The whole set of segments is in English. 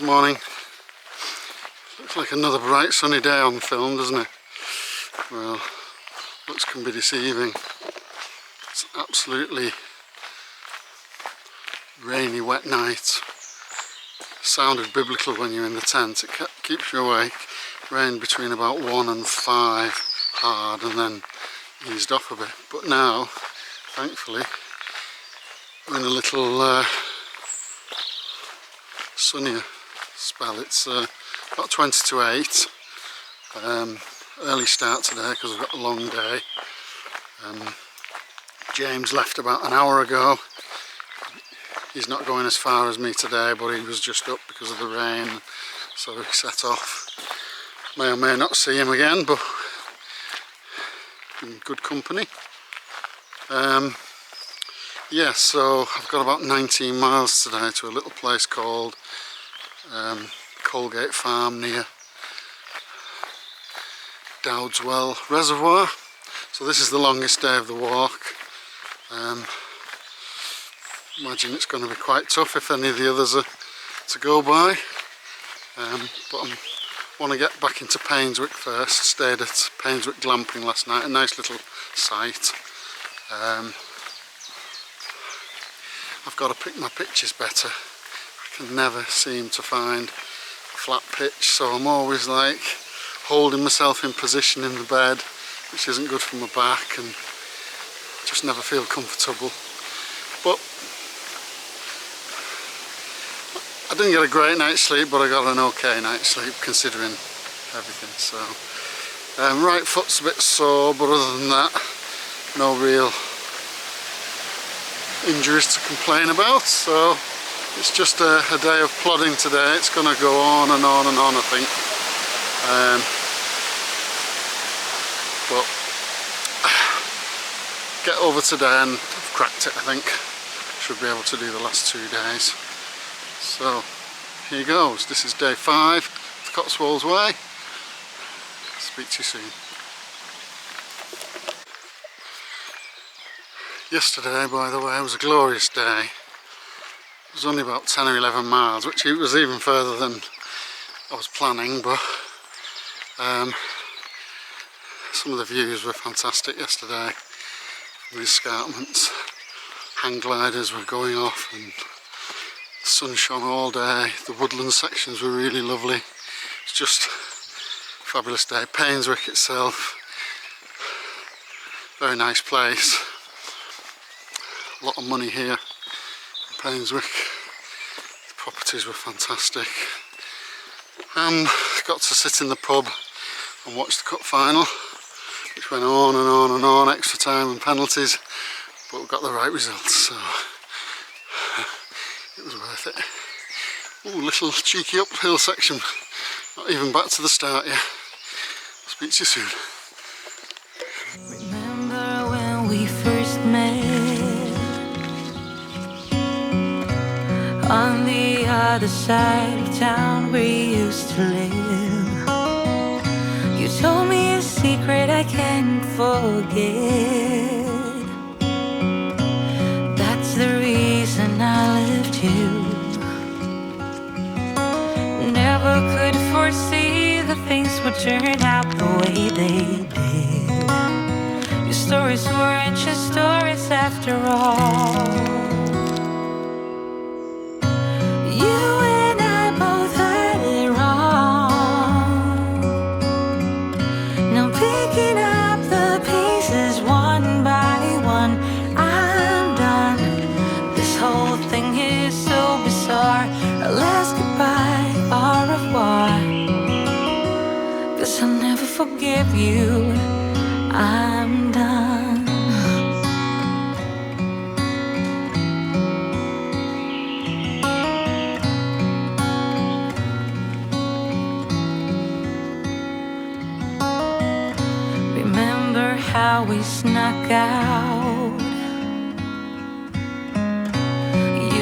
morning. Looks like another bright sunny day on film, doesn't it? Well, looks can be deceiving. It's an absolutely rainy, wet night. Sounded biblical when you're in the tent. It keeps you awake. Rained between about 1 and 5 hard and then eased off a bit. But now, thankfully, we're in a little sunnier spell. It's about 20 to 8. Early start today because I've got a long day. James left about an hour ago. He's not going as far as me today, but he was just up because of the rain, so he set off. May or may not see him again, but in good company. Yeah, so I've got about 19 miles today to a little place called Cotswold Farm near Cotswold Reservoir. So this is the longest day of the walk. Imagine it's going to be quite tough if any of the others are to go by. But I want to get back into Painswick first. Stayed at Painswick Glamping last night, a nice little site. I've got to pick my pitches better. I can never seem to find a flat pitch, so I'm always like holding myself in position in the bed, which isn't good for my back, and just never feel comfortable. But I didn't get a great night's sleep, but I got an okay night's sleep considering everything. So right foot's a bit sore, but other than that, no real injuries to complain about. So it's just a day of plodding today. It's going to go on and on and on, I think. But get over today and I've cracked it, I think. Should be able to do the last 2 days. So here goes. This is day 5 of the Cotswold Way. Speak to you soon. Yesterday, by the way, was a glorious day. It was only about 10 or 11 miles, which it was even further than I was planning, but some of the views were fantastic yesterday. The escarpments, hang gliders were going off, and the sun shone all day. The woodland sections were really lovely. It's just a fabulous day. Painswick itself, very nice place. A lot of money here in Painswick. The properties were fantastic. Got to sit in the pub and watch the cup final, which went on and on and on, extra time and penalties, but we got the right results, so it was worth it. Ooh, little cheeky uphill section, not even back to the start yet. I'll speak to you soon. Remember when we first met on the other side of town where you used to live? You told me a secret I can't forget. That's the reason I left you. Never could foresee the things would turn out the way they did. Your stories weren't just stories after all. You and I both had it wrong. Now picking up the pieces one by one, I'm done. This whole thing is so bizarre. Our last goodbye, au revoir. 'Cause I'll never forgive you. I'm done. Remember how we snuck out?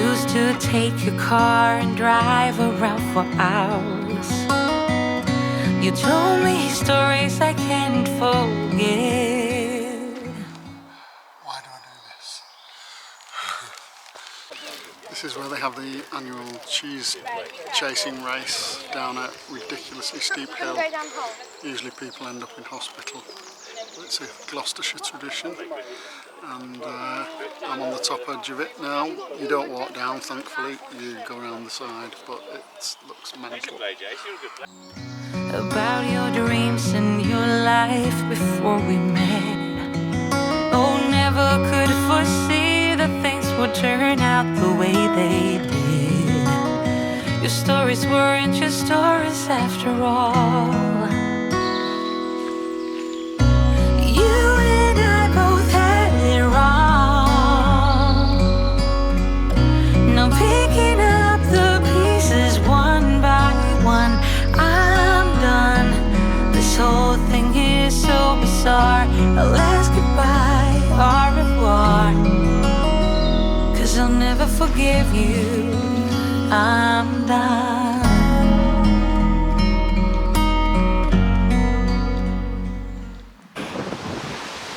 Used to take your car and drive around for hours. You told me stories I can't forget. Why do I do this? This is where they have the annual cheese chasing race down a ridiculously steep hill. Usually people end up in hospital. It's a Gloucestershire tradition, and I'm on the top edge of it now. You don't walk down, thankfully, you go around the side, but it looks mental. About your dreams and your life before we met. Oh, never could foresee that things would turn out the way they did. Your stories weren't just stories after all. You and I both had it wrong. Now picking up the pieces one by one, I'm done. This whole thing is so bizarre. I'll ask goodbye, au revoir, 'cause I'll never forgive you. I'm done.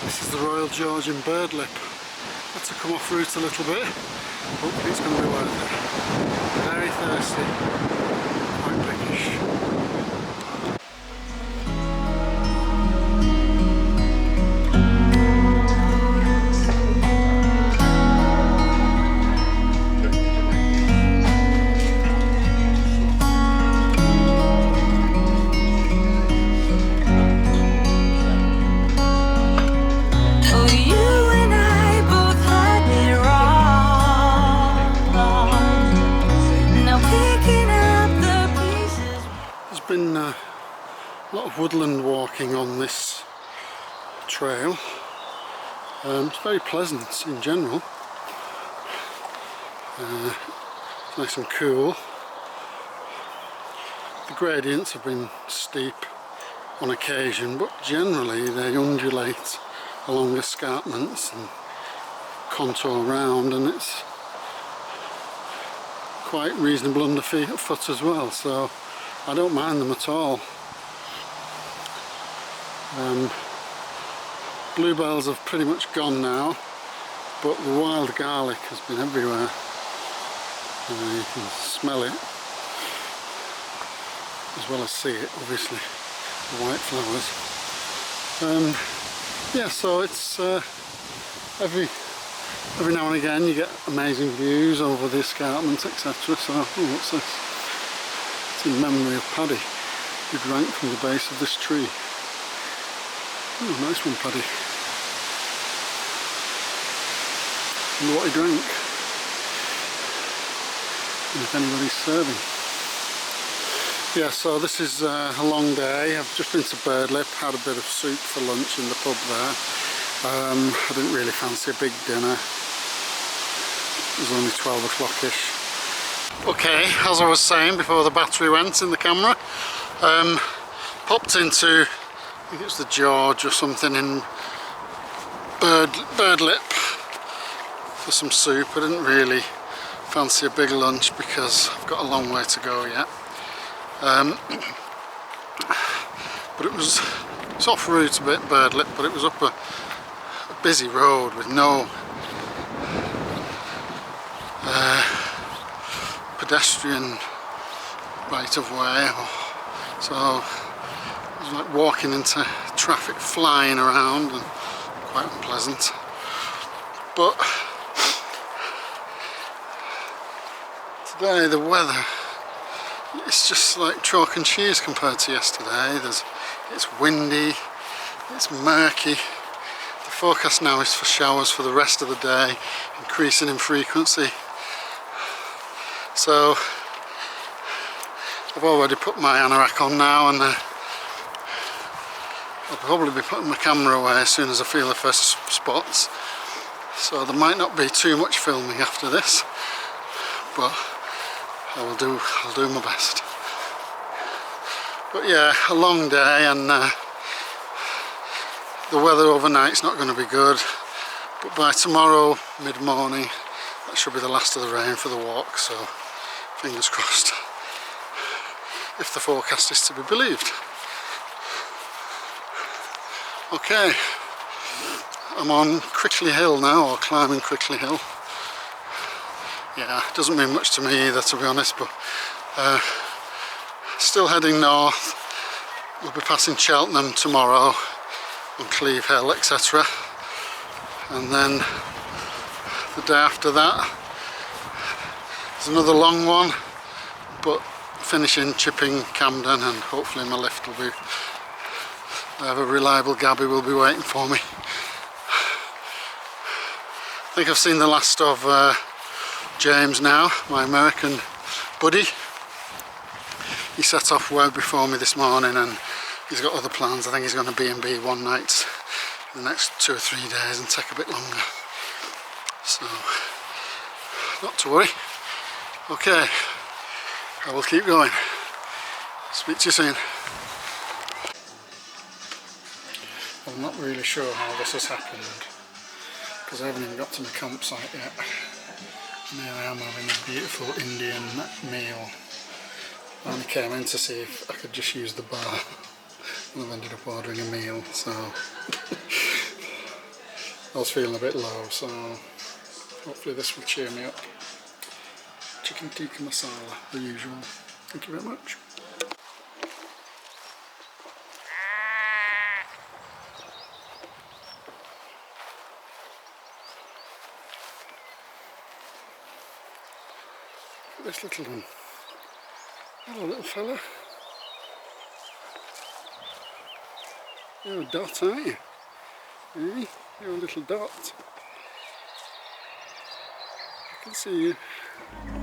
This is the Royal Georgian bird lip. Had to come off route a little bit. Hopefully it's going to be worth it. Very thirsty, quite pickish. Been a lot of woodland walking on this trail. It's very pleasant in general. It's nice and cool. The gradients have been steep on occasion, but generally they undulate along escarpments and contour round, and it's quite reasonable underfoot as well, so I don't mind them at all. Bluebells have pretty much gone now, but the wild garlic has been everywhere. You can smell it as well as see it, obviously, the white flowers. Yeah, so it's every now and again you get amazing views over the escarpments, etc. So, oh, what's this? It's in memory of Paddy, who drank from the base of this tree. Oh, nice one, Paddy. Wonder what he drank, and if anybody's serving. Yeah, so this is a long day. I've just been to Birdlip, had a bit of soup for lunch in the pub there. I didn't really fancy a big dinner. It was only 12 o'clock-ish. Okay, as I was saying before the battery went in the camera, popped into, I think it was the George or something in Birdlip for some soup. I didn't really fancy a big lunch because I've got a long way to go yet. But it's off route a bit, Birdlip, but it was up a busy road with no pedestrian right of way, so it was like walking into traffic flying around and quite unpleasant. But today the weather, it's just like chalk and cheese compared to yesterday. It's windy, it's murky. The forecast now is for showers for the rest of the day, increasing in frequency. So I've already put my anorak on now, and I'll probably be putting my camera away as soon as I feel the first spots. So there might not be too much filming after this, but I'll do my best. But yeah, a long day, and the weather overnight's not going to be good, but by tomorrow mid-morning that should be the last of the rain for the walk, so fingers crossed, if the forecast is to be believed. Okay, I'm on Crickley Hill now, or climbing Crickley Hill yeah, it doesn't mean much to me either, to be honest, but still heading north. We'll be passing Cheltenham tomorrow on Cleve Hill, etc. And then the day after that there's another long one, but finishing Chipping Camden, and hopefully my lift will be, I have a reliable Gabby will be waiting for me. I think I've seen the last of James now, my American buddy. He set off well before me this morning and he's got other plans. I think he's going to B&B one night in the next 2 or 3 days and take a bit longer. So, not to worry. Okay, I will keep going. Speak to you soon. I'm not really sure how this has happened because I haven't even got to my campsite yet. And here I am having a beautiful Indian meal. I only came in to see if I could just use the bar, and I've ended up ordering a meal, so I was feeling a bit low, so hopefully this will cheer me up. Chicken tikka masala, the usual. Thank you very much. Look at this little one. Hello, little fella. You're a dot, aren't you? Eh? You're a little dot. I can see you.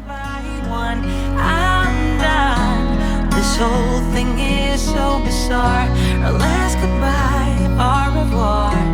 I'm done. This whole thing is so bizarre. Our last goodbye, au revoir.